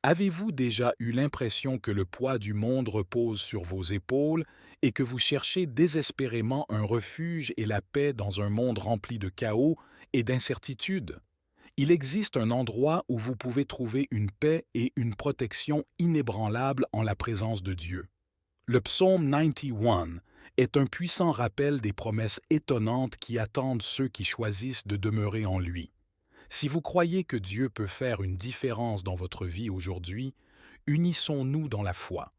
Avez-vous déjà eu l'impression que le poids du monde repose sur vos épaules et que vous cherchez désespérément un refuge et la paix dans un monde rempli de chaos et d'incertitudes? Il existe un endroit où vous pouvez trouver une paix et une protection inébranlables en la présence de Dieu. Le psaume 91 est un puissant rappel des promesses étonnantes qui attendent ceux qui choisissent de demeurer en lui. Si vous croyez que Dieu peut faire une différence dans votre vie aujourd'hui, unissons-nous dans la foi.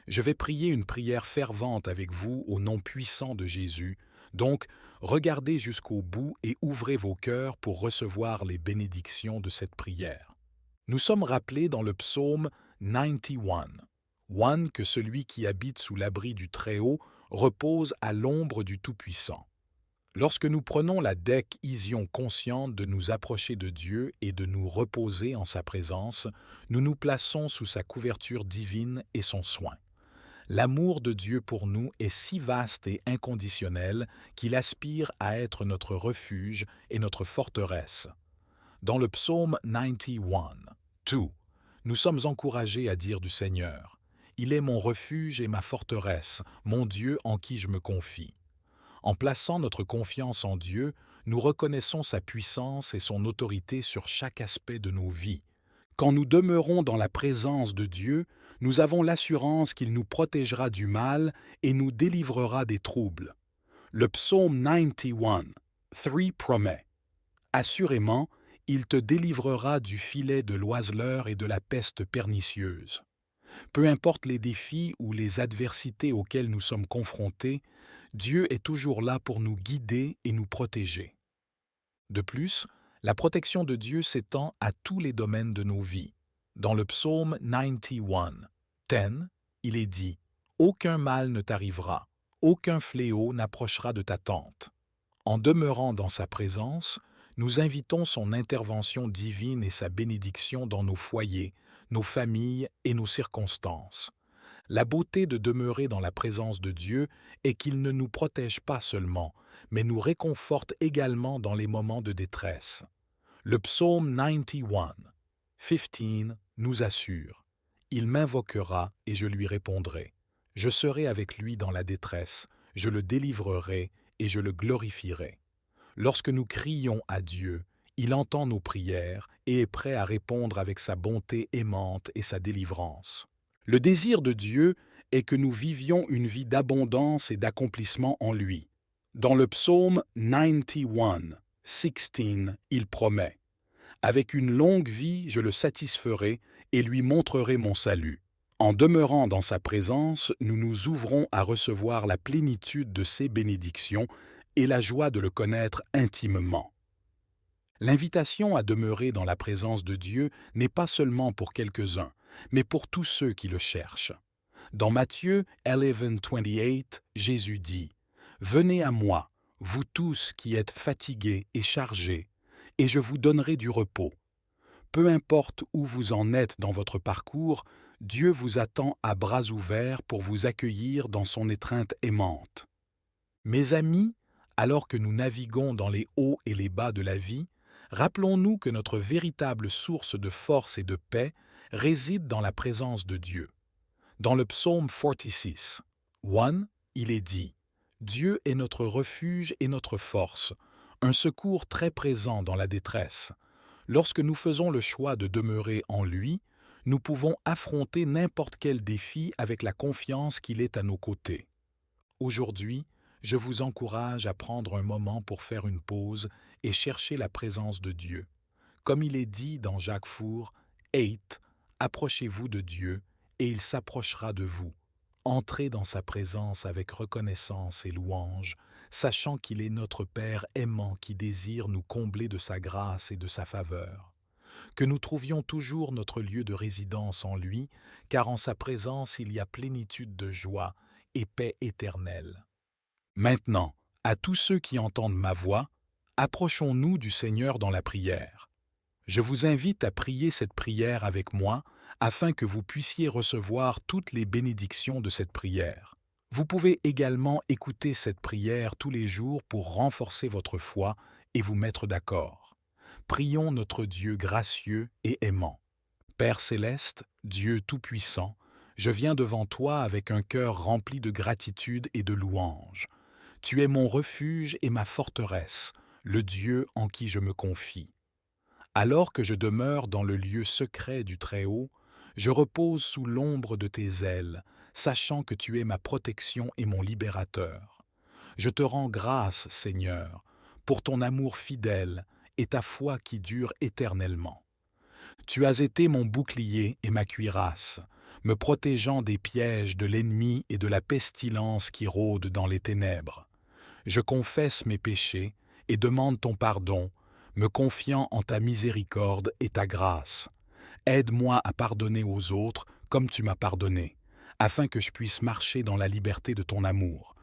Je vais prier une prière fervente avec vous au nom puissant de Jésus. Donc, regardez jusqu'au bout et ouvrez vos cœurs pour recevoir les bénédictions de cette prière. Nous sommes rappelés dans le psaume 91, One, que celui qui habite sous l'abri du Très-Haut repose à l'ombre du Tout-Puissant. Lorsque nous prenons la décision consciente de nous approcher de Dieu et de nous reposer en sa présence, nous nous plaçons sous sa couverture divine et son soin. L'amour de Dieu pour nous est si vaste et inconditionnel qu'il aspire à être notre refuge et notre forteresse. Dans le psaume 91, 2, nous sommes encouragés à dire du Seigneur: « Il est mon refuge et ma forteresse, mon Dieu en qui je me confie. » En plaçant notre confiance en Dieu, nous reconnaissons sa puissance et son autorité sur chaque aspect de nos vies. Quand nous demeurons dans la présence de Dieu, nous avons l'assurance qu'il nous protégera du mal et nous délivrera des troubles. Le psaume 91, 3 promet: « Assurément, il te délivrera du filet de l'oiseleur et de la peste pernicieuse. » Peu importe les défis ou les adversités auxquelles nous sommes confrontés, Dieu est toujours là pour nous guider et nous protéger. De plus, la protection de Dieu s'étend à tous les domaines de nos vies. Dans le psaume 91, 10, il est dit: « Aucun mal ne t'arrivera, aucun fléau n'approchera de ta tente. » En demeurant dans sa présence, nous invitons son intervention divine et sa bénédiction dans nos foyers, nos familles et nos circonstances. La beauté de demeurer dans la présence de Dieu est qu'il ne nous protège pas seulement, mais nous réconforte également dans les moments de détresse. Le psaume 91, 15 nous assure: « Il m'invoquera et je lui répondrai. Je serai avec lui dans la détresse, je le délivrerai et je le glorifierai. » Lorsque nous crions à Dieu, il entend nos prières et est prêt à répondre avec sa bonté aimante et sa délivrance. Le désir de Dieu est que nous vivions une vie d'abondance et d'accomplissement en lui. Dans le psaume 91, 16, il promet: « Avec une longue vie, je le satisferai et lui montrerai mon salut. » En demeurant dans sa présence, nous nous ouvrons à recevoir la plénitude de ses bénédictions et la joie de le connaître intimement. L'invitation à demeurer dans la présence de Dieu n'est pas seulement pour quelques-uns, mais pour tous ceux qui le cherchent. Dans Matthieu 11:28, Jésus dit: « Venez à moi, vous tous qui êtes fatigués et chargés, et je vous donnerai du repos. » Peu importe où vous en êtes dans votre parcours, Dieu vous attend à bras ouverts pour vous accueillir dans son étreinte aimante. Mes amis, alors que nous naviguons dans les hauts et les bas de la vie, rappelons-nous que notre véritable source de force et de paix réside dans la présence de Dieu. Dans le psaume 46, 1, il est dit: « Dieu est notre refuge et notre force, un secours très présent dans la détresse. » Lorsque nous faisons le choix de demeurer en lui, nous pouvons affronter n'importe quel défi avec la confiance qu'il est à nos côtés. Aujourd'hui, je vous encourage à prendre un moment pour faire une pause et chercher la présence de Dieu. Comme il est dit dans Jacques Four, 8, « Approchez-vous de Dieu, et il s'approchera de vous. Entrez dans sa présence avec reconnaissance et louange, sachant qu'il est notre Père aimant qui désire nous combler de sa grâce et de sa faveur. Que nous trouvions toujours notre lieu de résidence en lui, car en sa présence il y a plénitude de joie et paix éternelle. » Maintenant, à tous ceux qui entendent ma voix, approchons-nous du Seigneur dans la prière. Je vous invite à prier cette prière avec moi afin que vous puissiez recevoir toutes les bénédictions de cette prière. Vous pouvez également écouter cette prière tous les jours pour renforcer votre foi et vous mettre d'accord. Prions notre Dieu gracieux et aimant. Père céleste, Dieu Tout-Puissant, je viens devant toi avec un cœur rempli de gratitude et de louange. Tu es mon refuge et ma forteresse, le Dieu en qui je me confie. Alors que je demeure dans le lieu secret du Très-Haut, je repose sous l'ombre de tes ailes, sachant que tu es ma protection et mon libérateur. Je te rends grâce, Seigneur, pour ton amour fidèle et ta foi qui dure éternellement. Tu as été mon bouclier et ma cuirasse, me protégeant des pièges de l'ennemi et de la pestilence qui rôde dans les ténèbres. Je confesse mes péchés et demande ton pardon, me confiant en ta miséricorde et ta grâce. Aide-moi à pardonner aux autres comme tu m'as pardonné, afin que je puisse marcher dans la liberté de ton amour.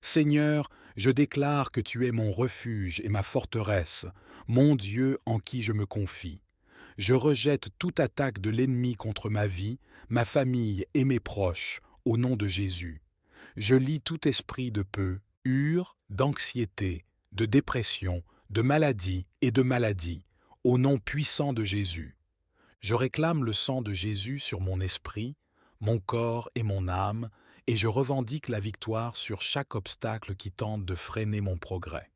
Seigneur, je déclare que tu es mon refuge et ma forteresse, mon Dieu en qui je me confie. Je rejette toute attaque de l'ennemi contre ma vie, ma famille et mes proches, au nom de Jésus. Je lie tout esprit de d'anxiété, de dépression, de maladie et de maladie, au nom puissant de Jésus. Je réclame le sang de Jésus sur mon esprit, mon corps et mon âme, et je revendique la victoire sur chaque obstacle qui tente de freiner mon progrès.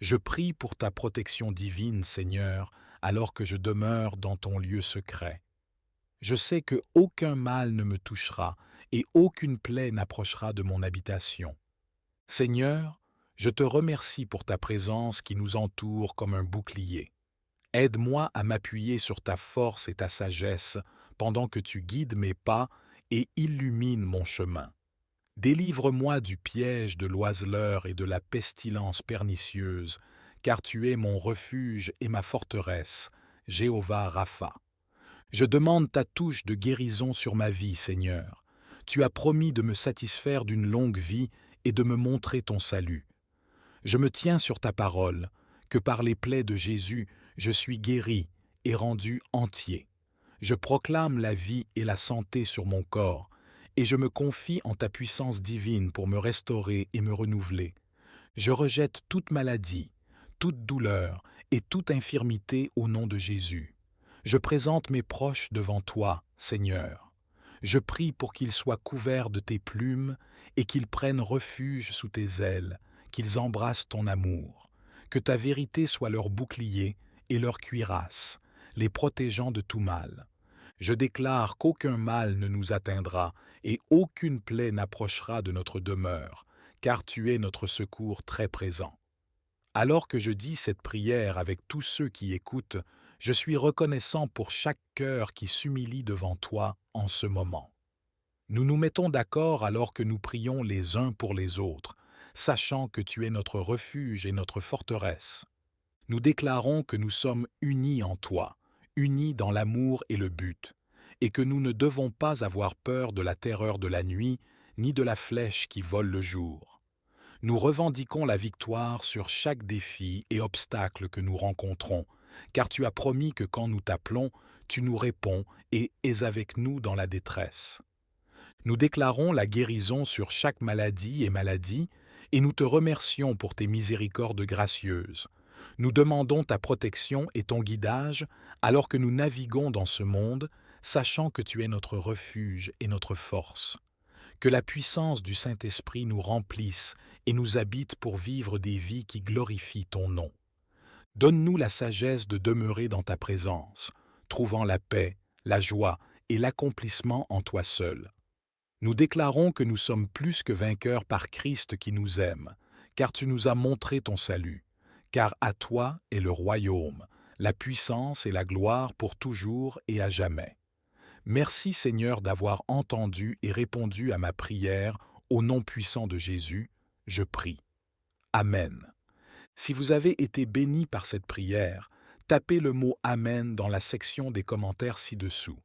Je prie pour ta protection divine, Seigneur, alors que je demeure dans ton lieu secret. Je sais que aucun mal ne me touchera et aucune plaie n'approchera de mon habitation. Seigneur, je te remercie pour ta présence qui nous entoure comme un bouclier. Aide-moi à m'appuyer sur ta force et ta sagesse pendant que tu guides mes pas et illumines mon chemin. Délivre-moi du piège de l'oiseleur et de la pestilence pernicieuse, car tu es mon refuge et ma forteresse, Jéhovah Rapha. Je demande ta touche de guérison sur ma vie, Seigneur. Tu as promis de me satisfaire d'une longue vie et de me montrer ton salut. Je me tiens sur ta parole, que par les plaies de Jésus, je suis guéri et rendu entier. Je proclame la vie et la santé sur mon corps, et je me confie en ta puissance divine pour me restaurer et me renouveler. Je rejette toute maladie, toute douleur et toute infirmité au nom de Jésus. Je présente mes proches devant toi, Seigneur. Je prie pour qu'ils soient couverts de tes plumes et qu'ils prennent refuge sous tes ailes, qu'ils embrassent ton amour. Que ta vérité soit leur bouclier et leur cuirasse, les protégeant de tout mal. Je déclare qu'aucun mal ne nous atteindra et aucune plaie n'approchera de notre demeure, car tu es notre secours très présent. Alors que je dis cette prière avec tous ceux qui écoutent, je suis reconnaissant pour chaque cœur qui s'humilie devant toi en ce moment. Nous nous mettons d'accord alors que nous prions les uns pour les autres, sachant que tu es notre refuge et notre forteresse. Nous déclarons que nous sommes unis en toi, unis dans l'amour et le but, et que nous ne devons pas avoir peur de la terreur de la nuit, ni de la flèche qui vole le jour. Nous revendiquons la victoire sur chaque défi et obstacle que nous rencontrons, car tu as promis que quand nous t'appelons, tu nous réponds et es avec nous dans la détresse. Nous déclarons la guérison sur chaque maladie et maladie, et nous te remercions pour tes miséricordes gracieuses. Nous demandons ta protection et ton guidage alors que nous naviguons dans ce monde, sachant que tu es notre refuge et notre force. Que la puissance du Saint-Esprit nous remplisse et nous habite pour vivre des vies qui glorifient ton nom. Donne-nous la sagesse de demeurer dans ta présence, trouvant la paix, la joie et l'accomplissement en toi seul. Nous déclarons que nous sommes plus que vainqueurs par Christ qui nous aime, car tu nous as montré ton salut. Car à toi est le royaume, la puissance et la gloire pour toujours et à jamais. Merci Seigneur d'avoir entendu et répondu à ma prière au nom puissant de Jésus, je prie. Amen. Si vous avez été béni par cette prière, tapez le mot « Amen » dans la section des commentaires ci-dessous.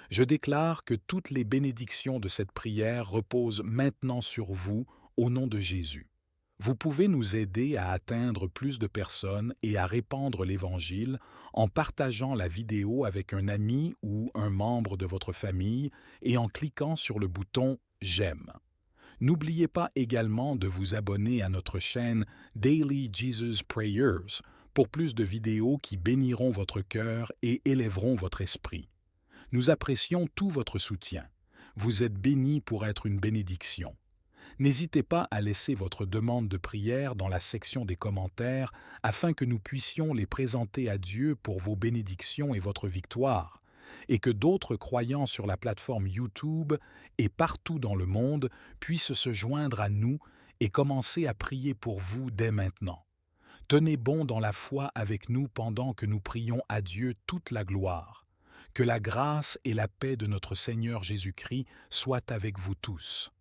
Je déclare que toutes les bénédictions de cette prière reposent maintenant sur vous au nom de Jésus. Vous pouvez nous aider à atteindre plus de personnes et à répandre l'Évangile en partageant la vidéo avec un ami ou un membre de votre famille et en cliquant sur le bouton « J'aime ». N'oubliez pas également de vous abonner à notre chaîne Daily Jesus Prayers pour plus de vidéos qui béniront votre cœur et élèveront votre esprit. Nous apprécions tout votre soutien. Vous êtes bénis pour être une bénédiction. N'hésitez pas à laisser votre demande de prière dans la section des commentaires afin que nous puissions les présenter à Dieu pour vos bénédictions et votre victoire, et que d'autres croyants sur la plateforme YouTube et partout dans le monde puissent se joindre à nous et commencer à prier pour vous dès maintenant. Tenez bon dans la foi avec nous pendant que nous prions à Dieu toute la gloire. Que la grâce et la paix de notre Seigneur Jésus-Christ soient avec vous tous.